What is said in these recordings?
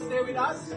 stay with us?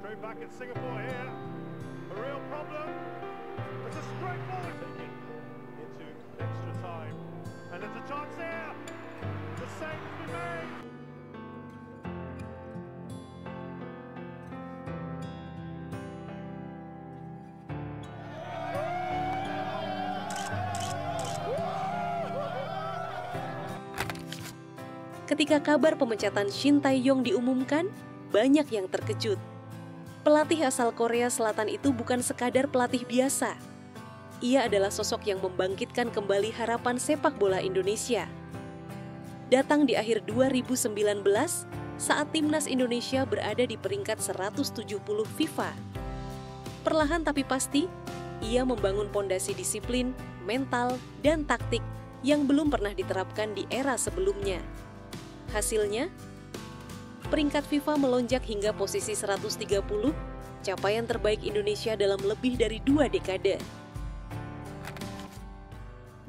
Straight back in Singapore here. A real problem. It's a straightforward ticket into extra time. And there's a chance here. The save to be made. Ketika kabar pemecatan Shin Tae-yong diumumkan, banyak yang terkejut. Pelatih asal Korea Selatan itu bukan sekadar pelatih biasa. Ia adalah sosok yang membangkitkan kembali harapan sepak bola Indonesia. Datang di akhir 2019 saat timnas Indonesia berada di peringkat 170 FIFA. Perlahan tapi pasti, ia membangun pondasi disiplin, mental, dan taktik yang belum pernah diterapkan di era sebelumnya. Hasilnya, peringkat FIFA melonjak hingga posisi 130, capaian terbaik Indonesia dalam lebih dari 2 dekade.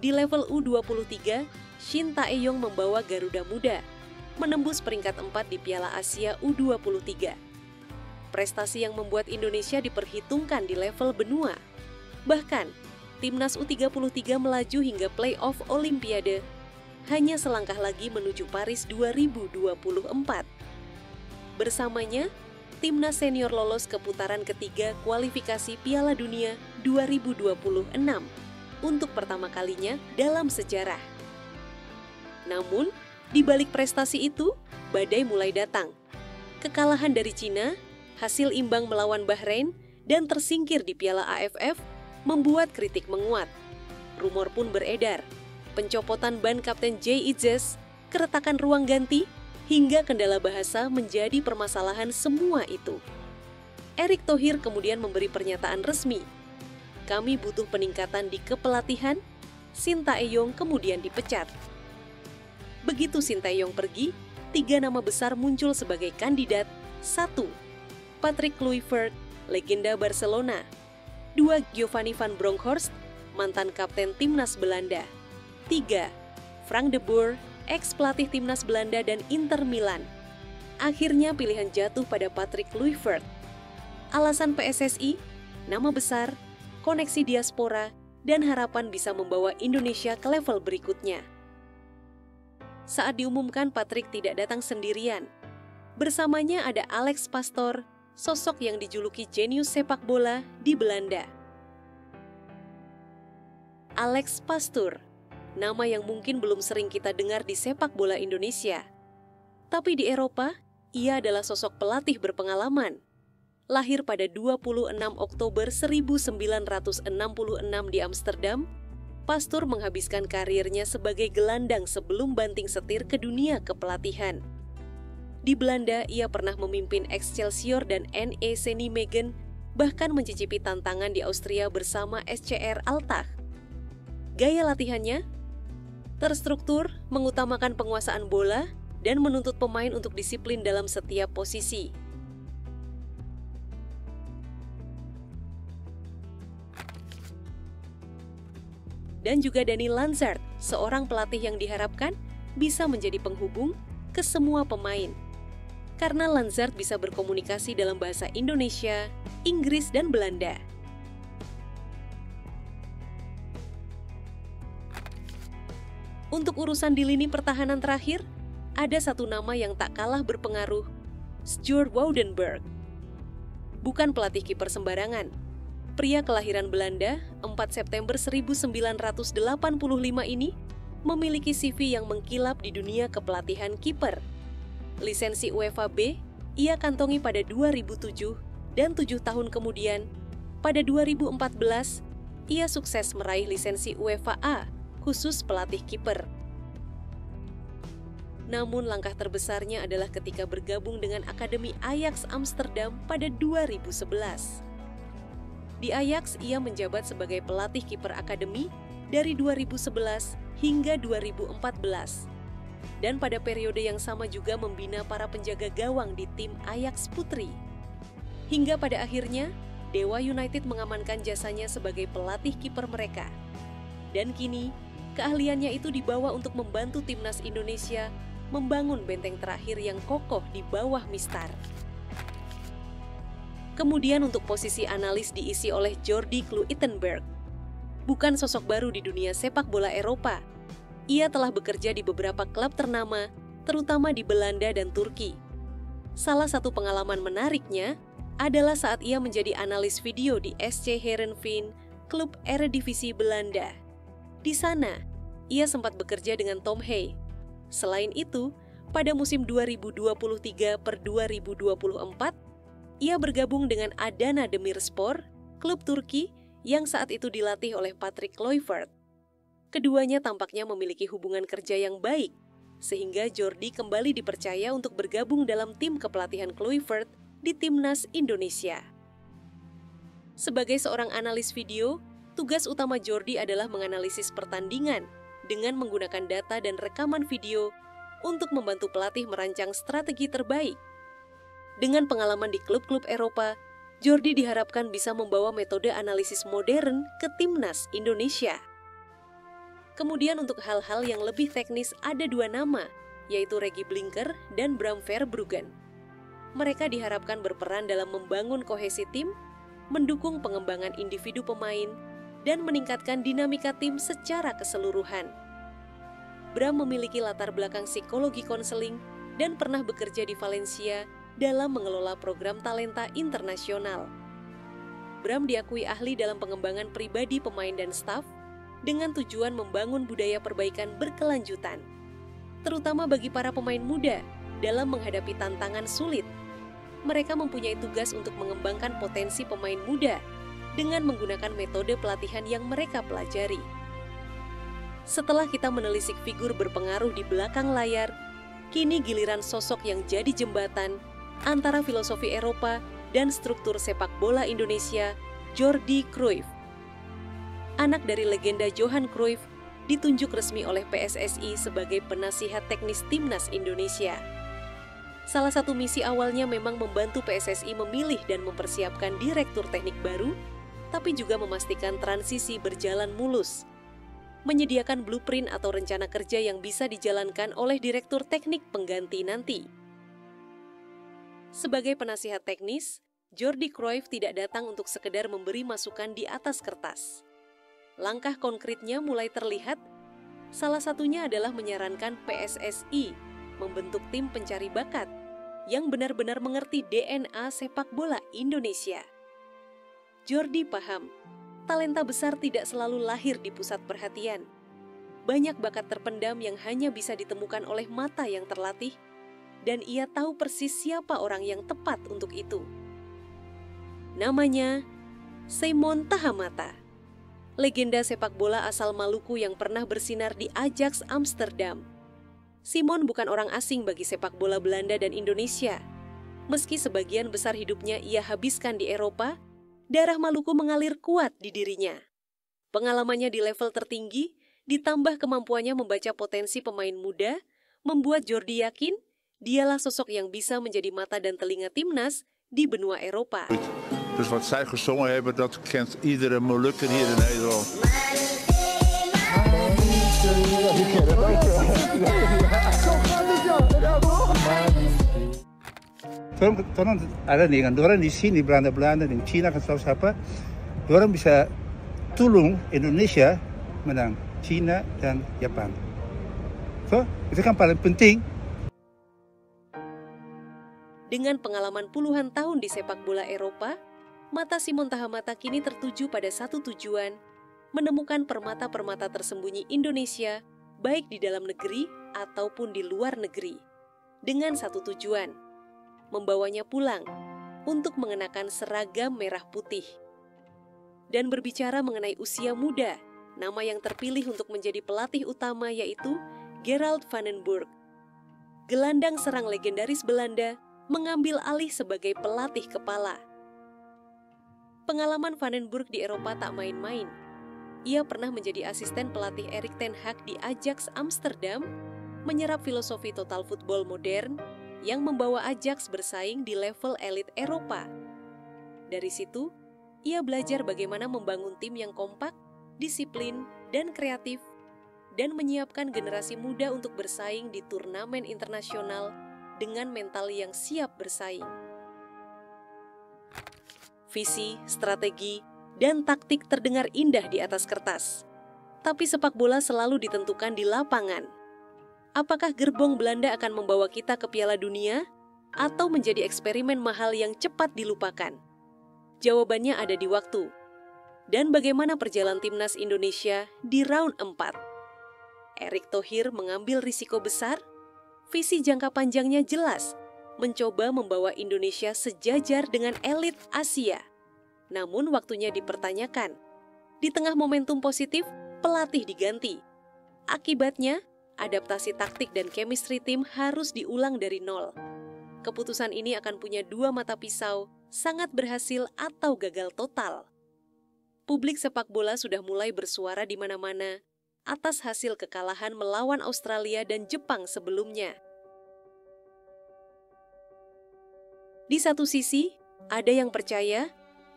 Di level U23, Shin Tae-yong membawa Garuda Muda, menembus peringkat 4 di Piala Asia U23. Prestasi yang membuat Indonesia diperhitungkan di level benua. Bahkan, timnas U33 melaju hingga play-off Olimpiade, hanya selangkah lagi menuju Paris 2024. Bersamanya, timnas senior lolos ke putaran ketiga kualifikasi Piala Dunia 2026 untuk pertama kalinya dalam sejarah. Namun, di balik prestasi itu, badai mulai datang. Kekalahan dari Cina, hasil imbang melawan Bahrain, dan tersingkir di Piala AFF membuat kritik menguat. Rumor pun beredar. Pencopotan ban Kapten Jay Itzes, keretakan ruang ganti, hingga kendala bahasa menjadi permasalahan semua itu. Erick Thohir kemudian memberi pernyataan resmi. Kami butuh peningkatan di kepelatihan, Shin Tae-yong kemudian dipecat. Begitu Shin Tae-yong pergi, 3 nama besar muncul sebagai kandidat. 1. Patrick Kluivert, legenda Barcelona. 2. Giovanni van Bronckhorst, mantan kapten timnas Belanda. 3. Frank de Boer, ex-pelatih timnas Belanda dan Inter Milan. Akhirnya pilihan jatuh pada Patrick Kluivert. Alasan PSSI, nama besar, koneksi diaspora, dan harapan bisa membawa Indonesia ke level berikutnya. Saat diumumkan, Patrick tidak datang sendirian. Bersamanya ada Alex Pastoor, sosok yang dijuluki jenius sepak bola di Belanda. Alex Pastoor, nama yang mungkin belum sering kita dengar di sepak bola Indonesia. Tapi di Eropa, ia adalah sosok pelatih berpengalaman. Lahir pada 26 Oktober 1966 di Amsterdam, Pastoor menghabiskan karirnya sebagai gelandang sebelum banting setir ke dunia kepelatihan. Di Belanda, ia pernah memimpin Excelsior dan NEC Nijmegen, bahkan mencicipi tantangan di Austria bersama SCR Altach. Gaya latihannya terstruktur, mengutamakan penguasaan bola, dan menuntut pemain untuk disiplin dalam setiap posisi. Dan juga Dani Lanzard, seorang pelatih yang diharapkan bisa menjadi penghubung ke semua pemain. Karena Lanzard bisa berkomunikasi dalam bahasa Indonesia, Inggris, dan Belanda. Untuk urusan di lini pertahanan terakhir, ada satu nama yang tak kalah berpengaruh, Stuart Woudenberg. Bukan pelatih kiper sembarangan. Pria kelahiran Belanda, 4 September 1985 ini, memiliki CV yang mengkilap di dunia kepelatihan kiper. Lisensi UEFA B, ia kantongi pada 2007, dan 7 tahun kemudian, pada 2014, ia sukses meraih lisensi UEFA A, khusus pelatih kiper. Namun langkah terbesarnya adalah ketika bergabung dengan Akademi Ajax Amsterdam pada 2011. Di Ajax, ia menjabat sebagai pelatih kiper akademi dari 2011 hingga 2014. Dan pada periode yang sama juga membina para penjaga gawang di tim Ajax Putri. Hingga pada akhirnya, Dewa United mengamankan jasanya sebagai pelatih kiper mereka. Dan kini, keahliannya itu dibawa untuk membantu timnas Indonesia membangun benteng terakhir yang kokoh di bawah Mistar. Kemudian untuk posisi analis diisi oleh Jordi Kluivert. Bukan sosok baru di dunia sepak bola Eropa. Ia telah bekerja di beberapa klub ternama, terutama di Belanda dan Turki. Salah satu pengalaman menariknya adalah saat ia menjadi analis video di SC Heerenveen, klub Eredivisie Belanda. Di sana, ia sempat bekerja dengan Tom Hay. Selain itu, pada musim 2023-2024, ia bergabung dengan Adana Demirspor, klub Turki yang saat itu dilatih oleh Patrick Kluivert. Keduanya tampaknya memiliki hubungan kerja yang baik, sehingga Jordi kembali dipercaya untuk bergabung dalam tim kepelatihan Kluivert di timnas Indonesia. Sebagai seorang analis video, tugas utama Jordi adalah menganalisis pertandingan dengan menggunakan data dan rekaman video untuk membantu pelatih merancang strategi terbaik. Dengan pengalaman di klub-klub Eropa, Jordi diharapkan bisa membawa metode analisis modern ke timnas Indonesia. Kemudian untuk hal-hal yang lebih teknis ada dua nama, yaitu Regy Blinker dan Bram Verbruggen. Mereka diharapkan berperan dalam membangun kohesi tim, mendukung pengembangan individu pemain, dan meningkatkan dinamika tim secara keseluruhan. Bram memiliki latar belakang psikologi konseling dan pernah bekerja di Valencia dalam mengelola program talenta internasional. Bram diakui ahli dalam pengembangan pribadi pemain dan staf dengan tujuan membangun budaya perbaikan berkelanjutan, terutama bagi para pemain muda dalam menghadapi tantangan sulit. Mereka mempunyai tugas untuk mengembangkan potensi pemain muda dengan menggunakan metode pelatihan yang mereka pelajari. Setelah kita menelisik figur berpengaruh di belakang layar, kini giliran sosok yang jadi jembatan antara filosofi Eropa dan struktur sepak bola Indonesia, Jordi Cruyff. Anak dari legenda Johan Cruyff ditunjuk resmi oleh PSSI sebagai penasihat teknis timnas Indonesia. Salah satu misi awalnya memang membantu PSSI memilih dan mempersiapkan direktur teknik baru, tapi juga memastikan transisi berjalan mulus. Menyediakan blueprint atau rencana kerja yang bisa dijalankan oleh direktur teknik pengganti nanti. Sebagai penasihat teknis, Jordi Cruyff tidak datang untuk sekedar memberi masukan di atas kertas. Langkah konkretnya mulai terlihat, salah satunya adalah menyarankan PSSI membentuk tim pencari bakat yang benar-benar mengerti DNA sepak bola Indonesia. Jordi paham, talenta besar tidak selalu lahir di pusat perhatian. Banyak bakat terpendam yang hanya bisa ditemukan oleh mata yang terlatih, dan ia tahu persis siapa orang yang tepat untuk itu. Namanya Simon Tahamata, legenda sepak bola asal Maluku yang pernah bersinar di Ajax Amsterdam. Simon bukan orang asing bagi sepak bola Belanda dan Indonesia. Meski sebagian besar hidupnya ia habiskan di Eropa, darah Maluku mengalir kuat di dirinya. Pengalamannya di level tertinggi, ditambah kemampuannya membaca potensi pemain muda, membuat Jordi yakin dialah sosok yang bisa menjadi mata dan telinga timnas di benua Eropa. Dus wat zij gezongen hebben, dat kent iedere Molukker hier in Nederland. Orang ada nih kan, orang di sini Belanda di Cina kan siapa, orang bisa tolong Indonesia menang Cina dan Jepang. So itu kan paling penting. Dengan pengalaman puluhan tahun di sepak bola Eropa, mata Simon Tahamata kini tertuju pada satu tujuan, menemukan permata-permata tersembunyi Indonesia, baik di dalam negeri ataupun di luar negeri. Dengan satu tujuan, membawanya pulang untuk mengenakan seragam merah putih. Dan berbicara mengenai usia muda, nama yang terpilih untuk menjadi pelatih utama yaitu Gerald van den Burg. Gelandang serang legendaris Belanda mengambil alih sebagai pelatih kepala. Pengalaman Van den Burg di Eropa tak main-main. Ia pernah menjadi asisten pelatih Erik ten Hag di Ajax Amsterdam, menyerap filosofi total football modern yang membawa Ajax bersaing di level elit Eropa. Dari situ, ia belajar bagaimana membangun tim yang kompak, disiplin, dan kreatif, dan menyiapkan generasi muda untuk bersaing di turnamen internasional dengan mental yang siap bersaing. Visi, strategi, dan taktik terdengar indah di atas kertas. Tapi sepak bola selalu ditentukan di lapangan. Apakah gerbong Belanda akan membawa kita ke Piala Dunia atau menjadi eksperimen mahal yang cepat dilupakan? Jawabannya ada di waktu. Dan bagaimana perjalanan timnas Indonesia di round 4? Erick Thohir mengambil risiko besar, visi jangka panjangnya jelas, mencoba membawa Indonesia sejajar dengan elit Asia. Namun waktunya dipertanyakan. Di tengah momentum positif, pelatih diganti. Akibatnya, adaptasi taktik dan chemistry tim harus diulang dari nol. Keputusan ini akan punya dua mata pisau, sangat berhasil atau gagal total. Publik sepak bola sudah mulai bersuara di mana-mana atas hasil kekalahan melawan Australia dan Jepang sebelumnya. Di satu sisi, ada yang percaya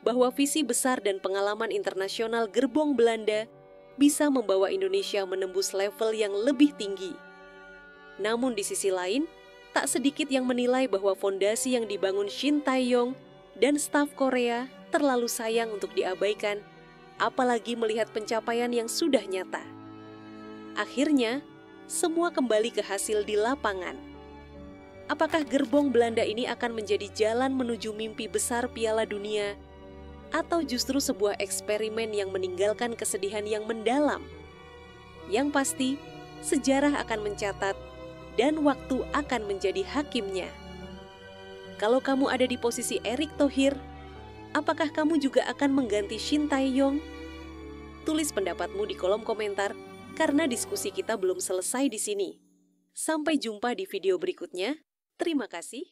bahwa visi besar dan pengalaman internasional gerbong Belanda bisa membawa Indonesia menembus level yang lebih tinggi. Namun di sisi lain, tak sedikit yang menilai bahwa fondasi yang dibangun Shin Tae-yong dan staf Korea terlalu sayang untuk diabaikan, apalagi melihat pencapaian yang sudah nyata. Akhirnya, semua kembali ke hasil di lapangan. Apakah gerbong Belanda ini akan menjadi jalan menuju mimpi besar Piala Dunia, atau justru sebuah eksperimen yang meninggalkan kesedihan yang mendalam? Yang pasti, sejarah akan mencatat dan waktu akan menjadi hakimnya. Kalau kamu ada di posisi Erick Thohir, apakah kamu juga akan mengganti Shin Tae-yong? Tulis pendapatmu di kolom komentar, karena diskusi kita belum selesai di sini. Sampai jumpa di video berikutnya. Terima kasih.